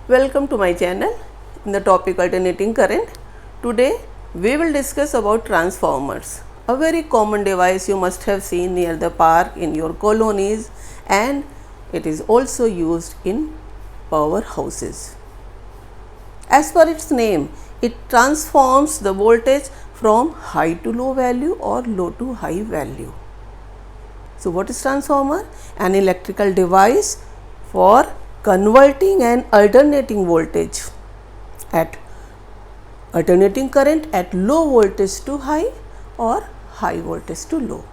Welcome to my channel in the topic alternating current. Today we will discuss about transformers, a very common device you must have seen near the park in your colonies, and it is also used in powerhouses. As per its name, it transforms the voltage from high to low value or low to high value. So what is transformer? An electrical device for converting and alternating voltage at alternating current at low voltage to high or high voltage to low.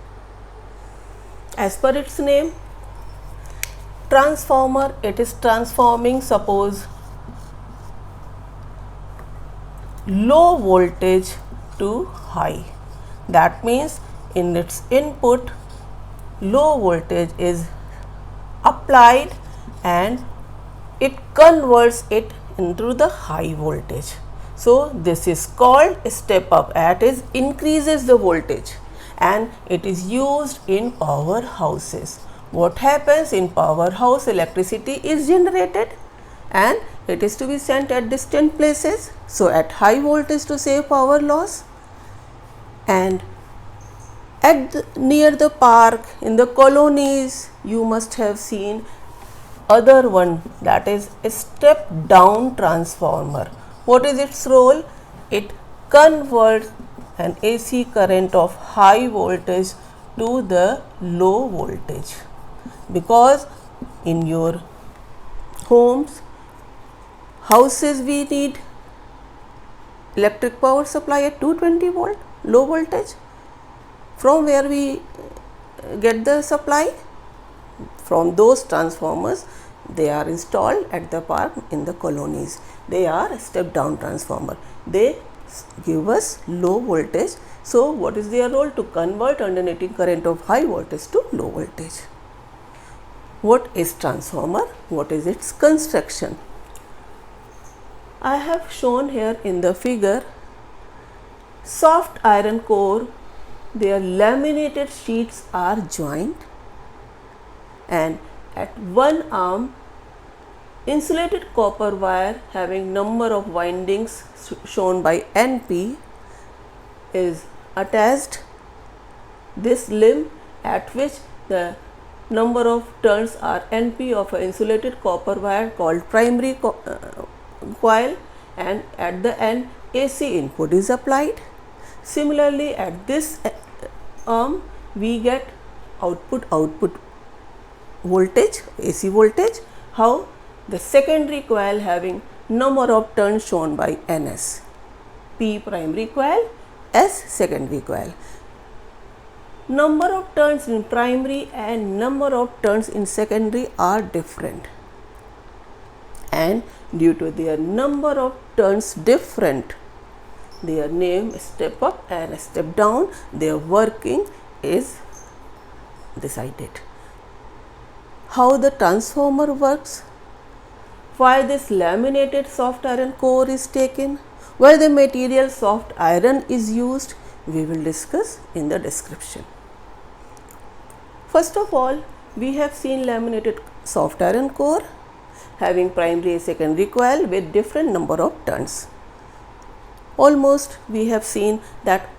As per its name, transformer, it is transforming, suppose, low voltage to high. That means in its input low voltage is applied and it converts it into the high voltage. So this is called step up, that is increases the voltage, and it is used in powerhouses. What happens in powerhouse? Electricity is generated and it is to be sent at distant places, so at high voltage to save power loss. And near the park, in the colonies, you must have seen other one, that is a step down transformer. What is its role? It converts an AC current of high voltage to the low voltage, because in your homes, houses, we need electric power supply at 220 volt low voltage. From where we get the supply? From those transformers. They are installed at the park in the colonies. They are a step down transformer. They give us low voltage. So what is their role? To convert alternating current of high voltage to low voltage. What is transformer? What is its construction? I have shown here in the figure soft iron core. Their laminated sheets are joined, and at one arm insulated copper wire having number of windings shown by NP is attached. This limb at which the number of turns are NP of an insulated copper wire called primary coil, and at the end AC input is applied. Similarly, at this arm we get output voltage, AC voltage. How? The secondary coil having number of turns shown by NS. P primary coil, S secondary coil. Number of turns in primary and number of turns in secondary are different, and due to their number of turns different, their name step up and step down, their working is decided. How the transformer works? Why this laminated soft iron core is taken? Why the material soft iron is used? We will discuss in the description. First of all, we have seen laminated soft iron core having primary and secondary coil with different number of turns. Almost we have seen that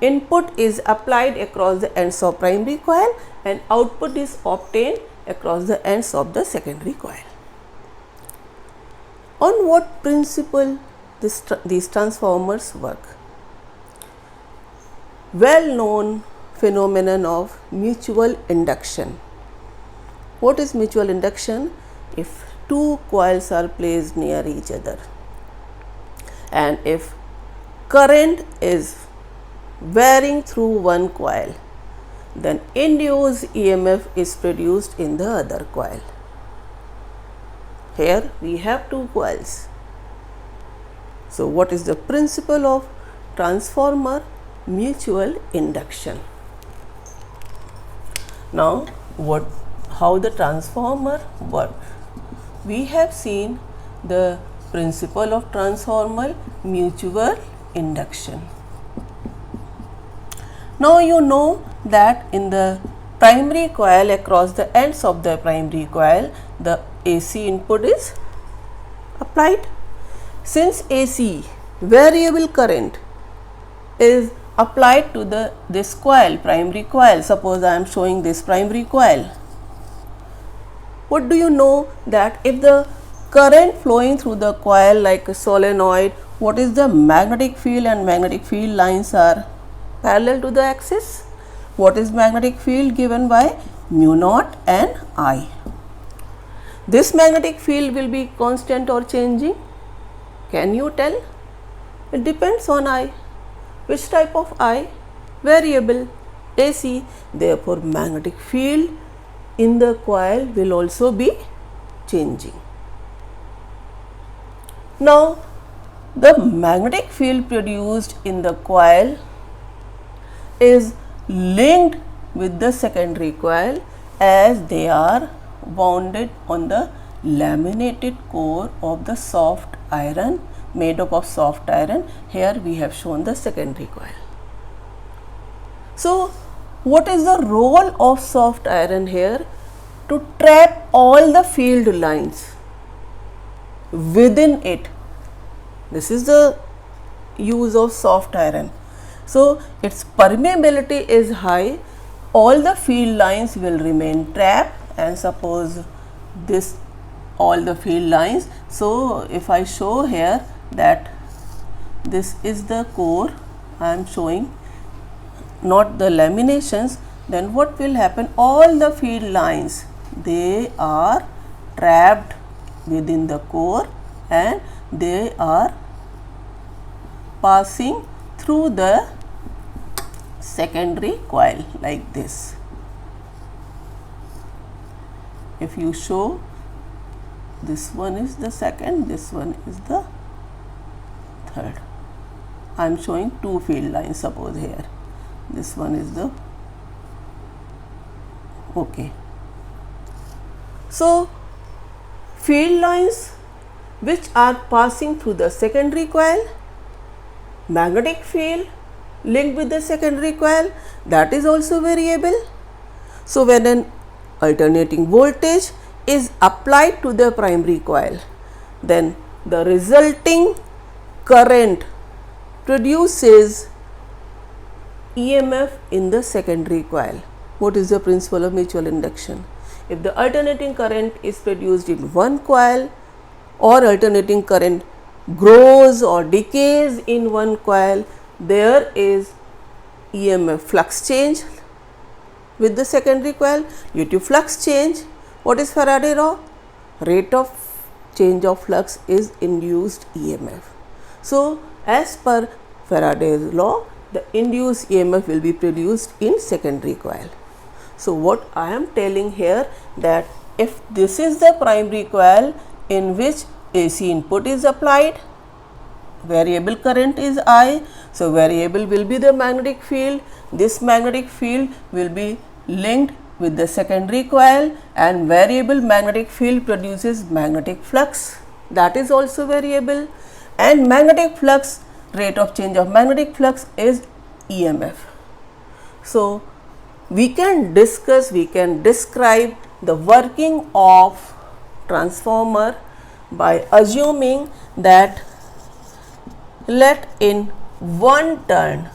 input is applied across the ends of primary coil and output is obtained across the ends of the secondary coil. On what principle these transformers work? Well known phenomenon of mutual induction. What is mutual induction? If two coils are placed near each other, and if current is varying through one coil, then induced EMF is produced in the other coil. Here we have two coils. So what is the principle of transformer? Mutual induction. Now how the transformer work? We have seen the principle of transformer, mutual induction. Now you know that in the primary coil, across the ends of the primary coil, the AC input is applied. applied? Since AC, variable current, is applied to this coil, primary coil. Suppose I am showing this primary coil. What do you know that if the current flowing through the coil like a solenoid, what is the magnetic field, and magnetic field lines are parallel to the axis? What is magnetic field given by mu naught and I? This magnetic field will be constant or changing? Can you tell? It depends on I. Which type of I? Variable, AC. Therefore, magnetic field in the coil will also be changing. Now, the magnetic field produced in the coil is linked with the secondary coil as they are wounded on the laminated core of the soft iron, made up of soft iron. Here we have shown the secondary coil. So, what is the role of soft iron here? To trap all the field lines within it. This is the use of soft iron. So, its permeability is high, all the field lines will remain trapped, and suppose this all the field lines. So, if I show here that this is the core, I am showing not the laminations, then what will happen? All the field lines, they are trapped within the core and they are passing through the secondary coil like this. If you show, this one is the second, this one is the third. I am showing two field lines, suppose here. This one is the okay. So, field lines which are passing through the secondary coil, magnetic field linked with the secondary coil, that is also variable. So, when an alternating voltage is applied to the primary coil, then the resulting current produces EMF in the secondary coil. What is the principle of mutual induction? If the alternating current is produced in one coil, or alternating current grows or decays in one coil, there is EMF, flux change with the secondary coil. Due to flux change, what is Faraday law? Rate of change of flux is induced EMF. So, as per Faraday's law, the induced EMF will be produced in secondary coil. So, what I am telling here, that if this is the primary coil in which AC input is applied, variable current is I. So, variable will be the magnetic field. This magnetic field will be linked with the secondary coil, and variable magnetic field produces magnetic flux, that is also variable, and magnetic flux, rate of change of magnetic flux is EMF. So, we can describe the working of transformer by assuming that let in one turn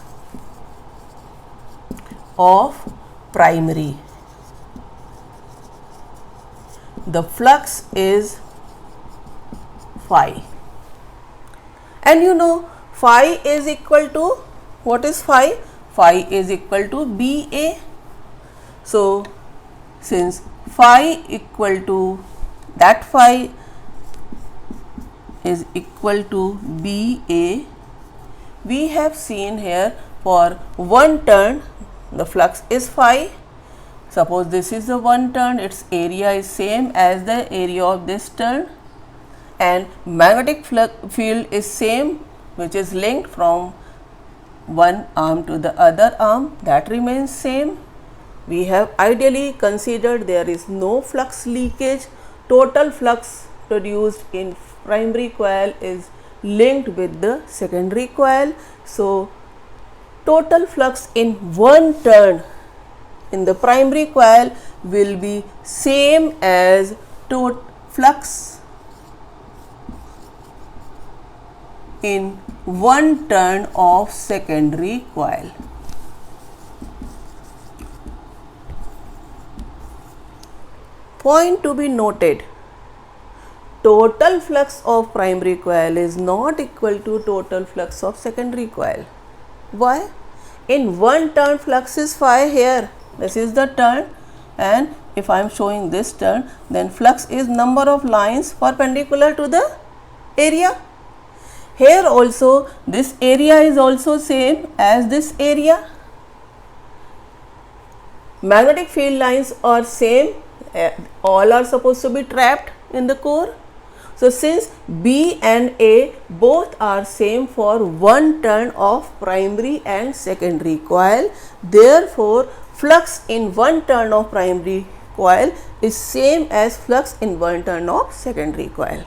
of primary, the flux is phi, and you know phi is equal to, what is phi? Phi is equal to BA. So, since phi equal to, that phi is equal to BA, we have seen here for one turn the flux is phi. Suppose this is the one turn, its area is same as the area of this turn, and magnetic field is same, which is linked from one arm to the other arm, that remains same. We have ideally considered there is no flux leakage. Total flux produced in primary coil is linked with the secondary coil. So, total flux in one turn in the primary coil will be same as flux in one turn of secondary coil. Point to be noted, total flux of primary coil is not equal to total flux of secondary coil. Why? In one turn flux is phi here, this is the turn, and if I am showing this turn, then flux is number of lines perpendicular to the area. Here also this area is also same as this area. Magnetic field lines are same, all are supposed to be trapped in the core. So since B and A both are same for one turn of primary and secondary coil, therefore flux in one turn of primary coil is same as flux in one turn of secondary coil.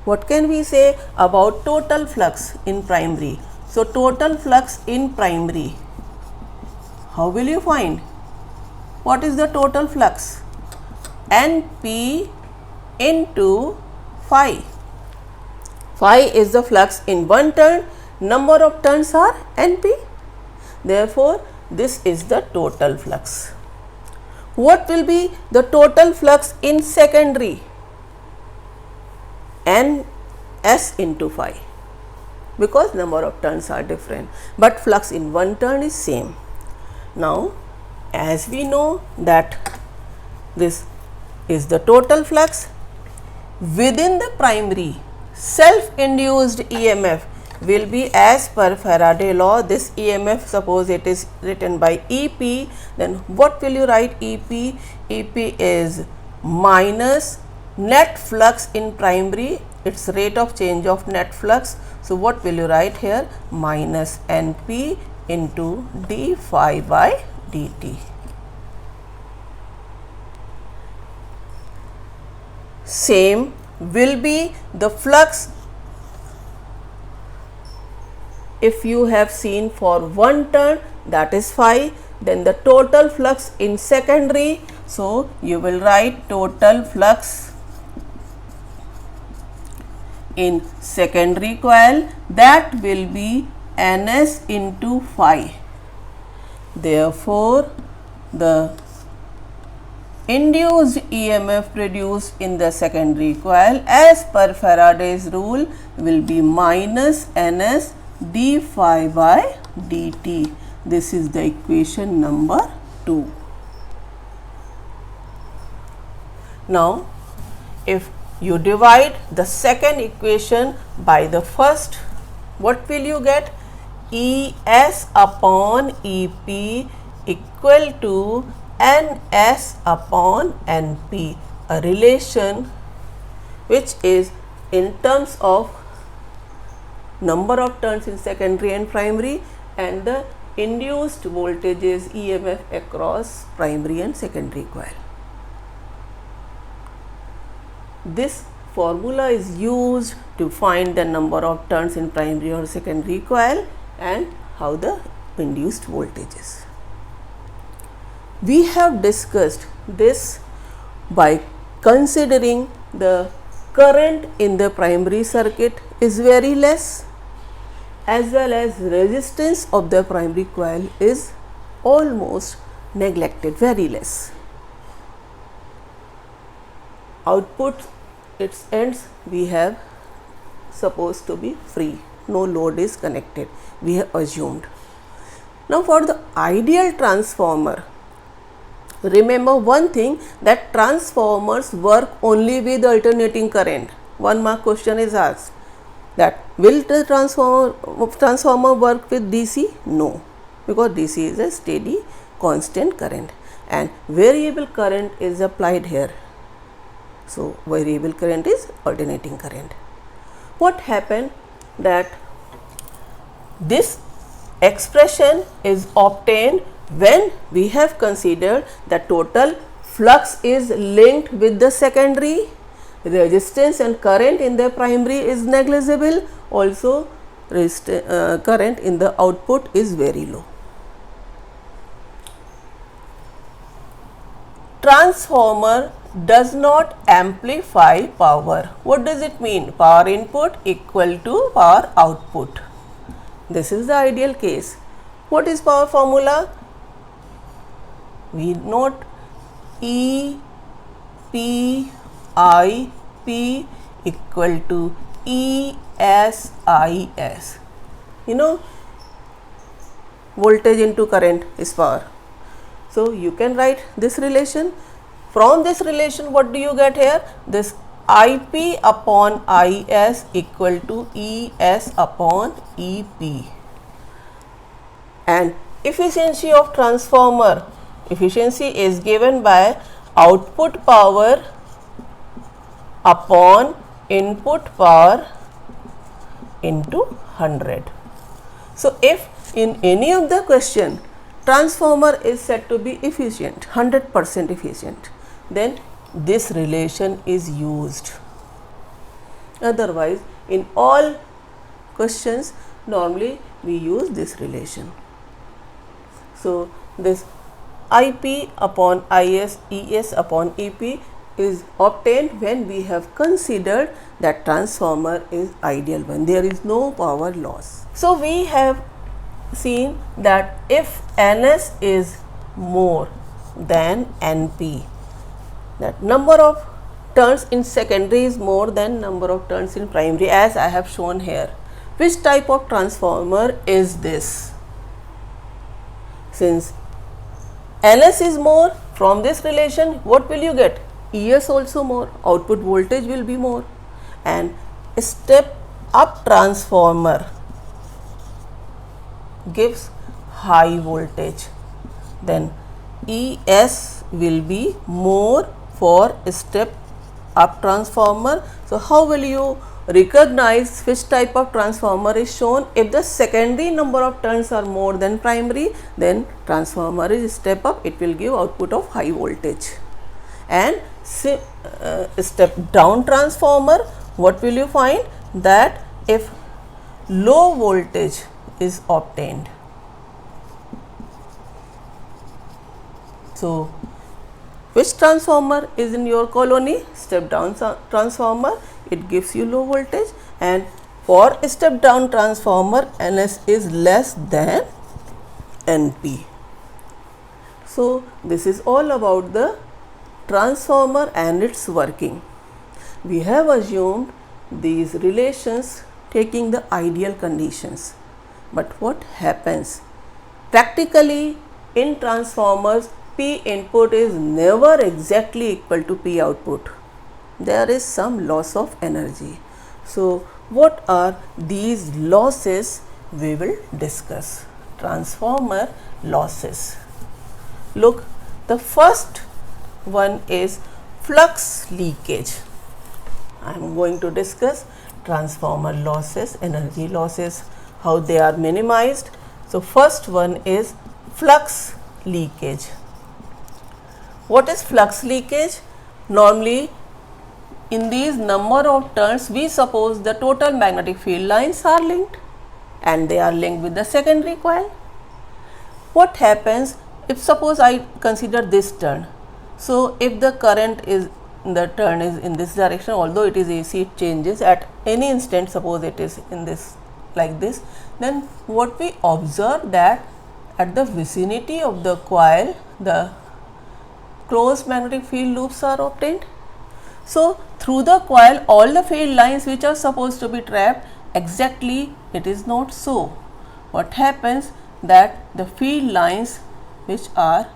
What can we say about total flux in primary? So total flux in primary, how will you find? What is the total flux? NP into phi. Phi is the flux in one turn, number of turns are NP. Therefore, this is the total flux. What will be the total flux in secondary? NS into phi, because number of turns are different, but flux in one turn is same. Now, as we know that this is the total flux, within the primary, self-induced EMF will be as per Faraday law. This EMF, suppose it is written by EP, then what will you write EP? EP is minus net flux in primary, its rate of change of net flux. So what will you write here? Minus NP into d phi by dt. Same will be the flux if you have seen for one turn, that is phi, then the total flux in secondary. So you will write total flux in secondary coil, that will be NS into phi. Therefore, the induced EMF produced in the secondary coil as per Faraday's rule will be minus NS d phi by dt. This is the equation number 2. Now, if you divide the second equation by the first, what will you get? ES upon EP equal to NS upon NP, a relation which is in terms of number of turns in secondary and primary and the induced voltages EMF across primary and secondary coil. This formula is used to find the number of turns in primary or secondary coil and how the induced voltages. We have discussed this by considering the current in the primary circuit is very less, as well as resistance of the primary coil is almost neglected, very less. Output, its ends we have supposed to be free, no load is connected, we have assumed. Now for the ideal transformer, remember one thing, that transformers work only with alternating current. 1 mark question is asked that will the transformer work with DC? No, because DC is a steady constant current and variable current is applied here. So variable current is alternating current. What happened that this expression is obtained when we have considered the total flux is linked with the secondary, resistance and current in the primary is negligible, also current in the output is very low. Transformer does not amplify power. What does it mean? Power input equal to power output. This is the ideal case. What is power formula? We note E P I P equal to E S I S. You know, voltage into current is power. So you can write this relation. From this relation, what do you get here? This IP upon IS equal to ES upon EP. And efficiency of transformer, efficiency is given by output power upon input power into 100. So if in any of the question transformer is said to be efficient, 100% efficient, then this relation is used. Otherwise, in all questions normally we use this relation. So this IP upon IS, ES upon EP is obtained when we have considered that transformer is ideal one. There is no power loss. So we have seen that if NS is more than NP, that number of turns in secondary is more than number of turns in primary, as I have shown here. Which type of transformer is this? Since NS is more, from this relation what will you get? ES also more, output voltage will be more, and step up transformer gives high voltage, then ES will be more for step up transformer. So how will you recognize which type of transformer is shown? If the secondary number of turns are more than primary, then transformer is step up, it will give output of high voltage. And step down transformer, what will you find? That if low voltage is obtained. So which transformer is in your colony? Step down transformer, it gives you low voltage, and for step down transformer NS is less than NP. So this is all about the transformer and its working. We have assumed these relations taking the ideal conditions, but what happens? Practically in transformers, P input is never exactly equal to P output. There is some loss of energy. So what are these losses? We will discuss. Transformer losses. Look, the first one is flux leakage. I am going to discuss transformer losses, energy losses, how they are minimized. So first one is flux leakage. What is flux leakage? Normally in these number of turns, we suppose the total magnetic field lines are linked and they are linked with the secondary coil. What happens if suppose I consider this turn? So if the current is, the turn is in this direction, although it is AC, it changes at any instant. Suppose it is in this like this, then what we observe that at the vicinity of the coil, the closed magnetic field loops are obtained. So through the coil, all the field lines which are supposed to be trapped, exactly it is not so. What happens that the field lines which are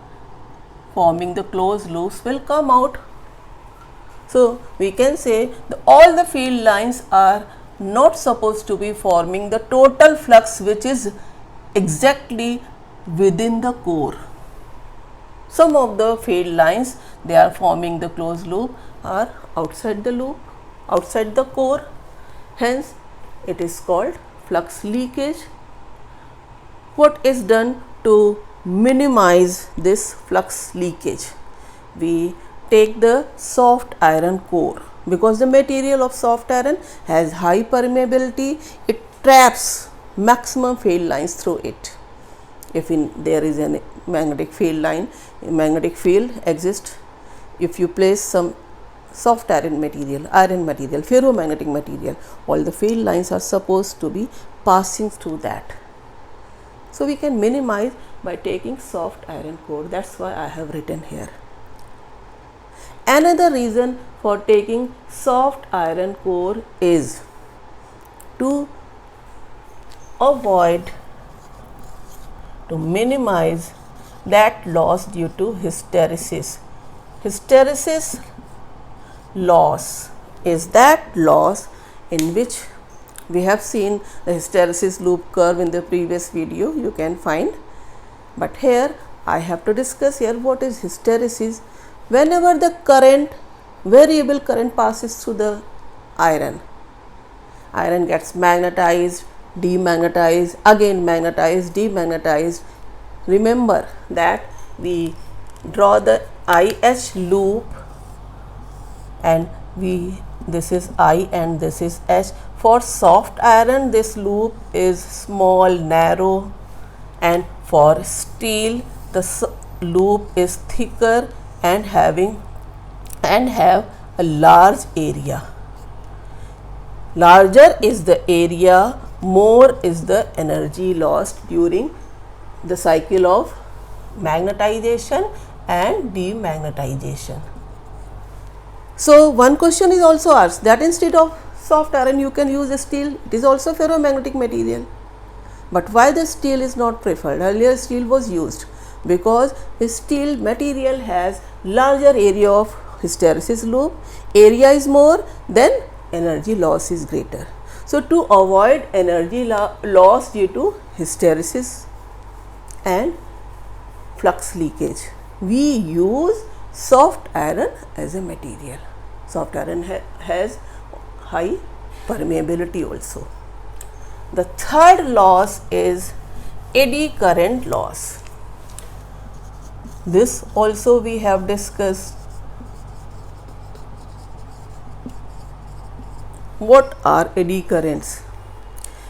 forming the closed loops will come out. So we can say all the field lines are not supposed to be forming the total flux which is exactly within the core. Some of the field lines, they are forming the closed loop, are outside the loop, outside the core. Hence it is called flux leakage. What is done to minimize this flux leakage? We take the soft iron core, because the material of soft iron has high permeability, it traps maximum field lines through it. If there is a magnetic field line, magnetic field exists if you place some soft iron material, ferromagnetic material, all the field lines are supposed to be passing through that. So we can minimize by taking soft iron core. That's why I have written here. Another reason for taking soft iron core is to avoid, to minimize that loss due to hysteresis. Hysteresis loss is that loss in which we have seen the hysteresis loop curve in the previous video, you can find, but here I have to discuss here what is hysteresis. Whenever the current, variable current passes through the iron gets magnetized, demagnetized, again magnetized, demagnetized. Remember that we draw the IH loop and this is I and this is H. For soft iron this loop is small, narrow, and for steel the loop is thicker and have a large area. Larger is the area, more is the energy lost during the cycle of magnetization and demagnetization. So one question is also asked that instead of soft iron you can use steel. It is also ferromagnetic material. But why the steel is not preferred? Earlier steel was used because steel material has larger area of hysteresis loop, area is more, then energy loss is greater. So to avoid energy loss due to hysteresis and flux leakage, we use soft iron as a material. Soft iron has high permeability also. The third loss is eddy current loss. This also we have discussed. What are eddy currents?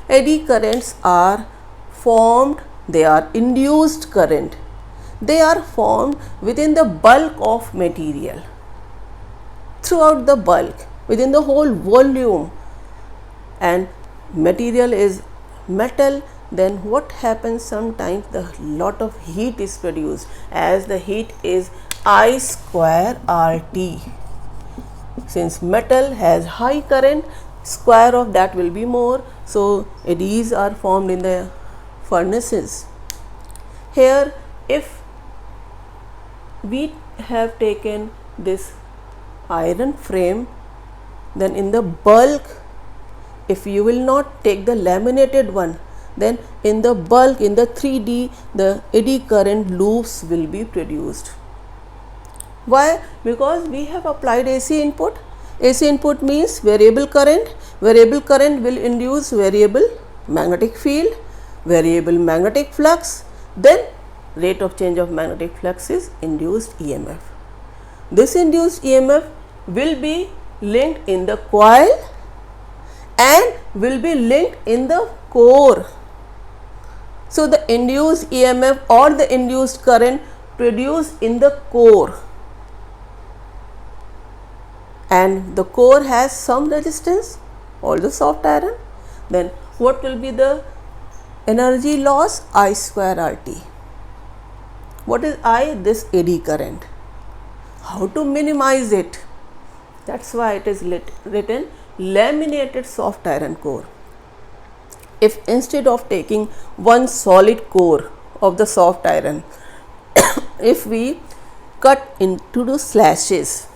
Eddy currents are formed, they are induced current. They are formed within the bulk of material. Throughout the bulk, within the whole volume, and material is metal, then what happens, sometimes the lot of heat is produced, as the heat is I square RT. Since metal has high current, square of that will be more, so eddies are formed in the furnaces. Here if we have taken this iron frame, then in the bulk, if you will not take the laminated one, then in the bulk, in the 3D, the eddy current loops will be produced. Why? Because we have applied AC input. AC input means variable current. Variable current will induce variable magnetic field, variable magnetic flux, then rate of change of magnetic flux is induced EMF. This induced EMF will be linked in the coil and will be linked in the core. So the induced EMF or the induced current produced in the core, and the core has some resistance, although soft iron, then what will be the energy loss? I square RT. What is I? This eddy current. How to minimize it? That's why it is written laminated soft iron core. If instead of taking one solid core of the soft iron, if we cut into the slashes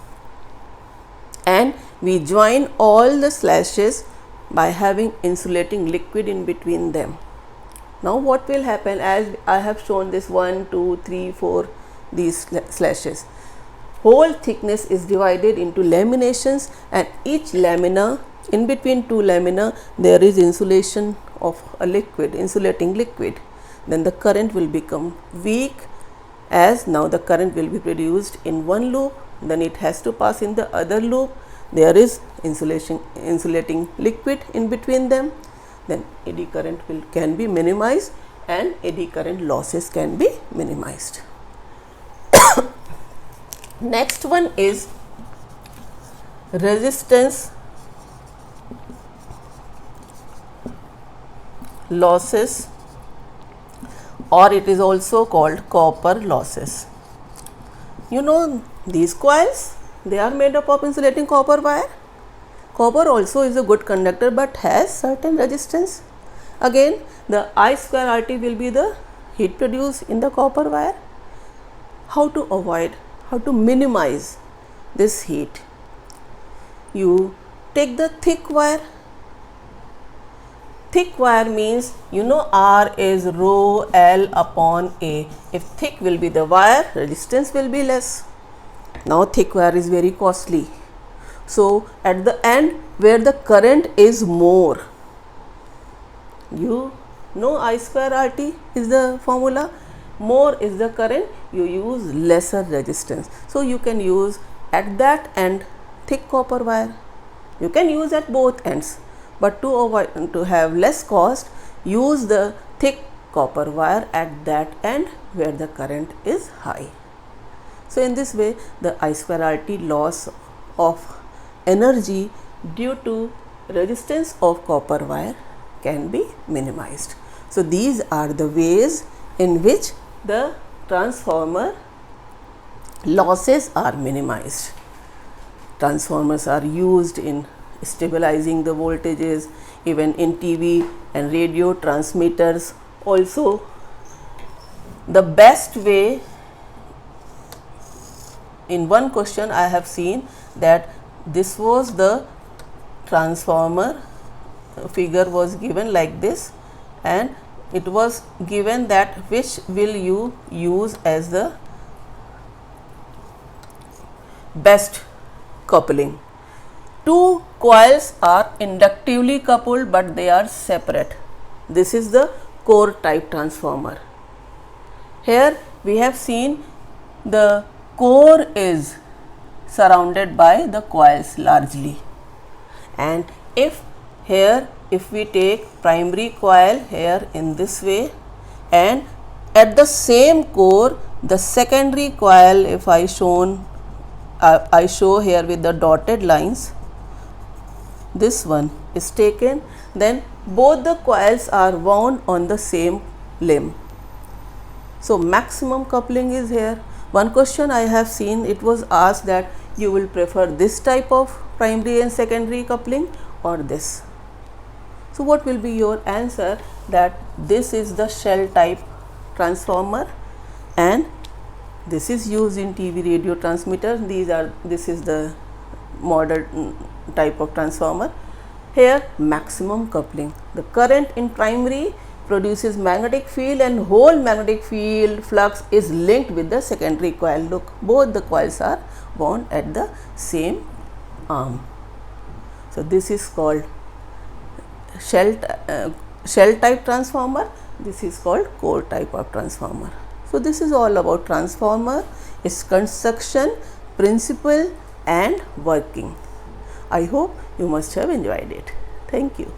and we join all the slashes by having insulating liquid in between them. Now what will happen, as I have shown this 1, 2, 3, 4 these slashes, whole thickness is divided into laminations, and each lamina, in between two lamina there is insulation of a liquid, insulating liquid. Then the current will become weak, as now the current will be produced in one loop, then it has to pass in the other loop. There is insulating liquid in between them, then eddy current can be minimized and eddy current losses can be minimized. Next one is resistance losses, or it is also called copper losses. You know these coils, they are made up of insulating copper wire. Copper also is a good conductor but has certain resistance. Again, the I square RT will be the heat produced in the copper wire. How to avoid, how to minimize this heat? You take the thick wire. Thick wire means, you know, R is rho L upon A. If thick will be the wire, resistance will be less. Now thick wire is very costly. So at the end where the current is more, you know I square RT is the formula. More is the current, you use lesser resistance. So you can use at that end thick copper wire. You can use at both ends, but to have less cost, use the thick copper wire at that end where the current is high. So in this way the I square RT loss of energy due to resistance of copper wire can be minimized. So these are the ways in which the transformer losses are minimized. Transformers are used in stabilizing the voltages, even in TV and radio transmitters. Also, the best way, in one question I have seen that this was the transformer, figure was given like this, and it was given that which will you use as the best coupling. Two coils are inductively coupled but they are separate. This is the core type transformer. Here we have seen the core is surrounded by the coils largely, and if we take primary coil here in this way, and at the same core the secondary coil, if I show here with the dotted lines, this one is taken, then both the coils are wound on the same limb. So maximum coupling is here. One question I have seen, it was asked that you will prefer this type of primary and secondary coupling or this. So what will be your answer? That this is the shell type transformer and this is used in TV radio transmitters. This is the modern type of transformer. Here maximum coupling. The current in primary produces magnetic field and whole magnetic field flux is linked with the secondary coil. Look, both the coils are wound at the same arm. So this is called shell type transformer. This is called core type of transformer. So this is all about transformer, its construction, principle and working. I hope you must have enjoyed it. Thank you.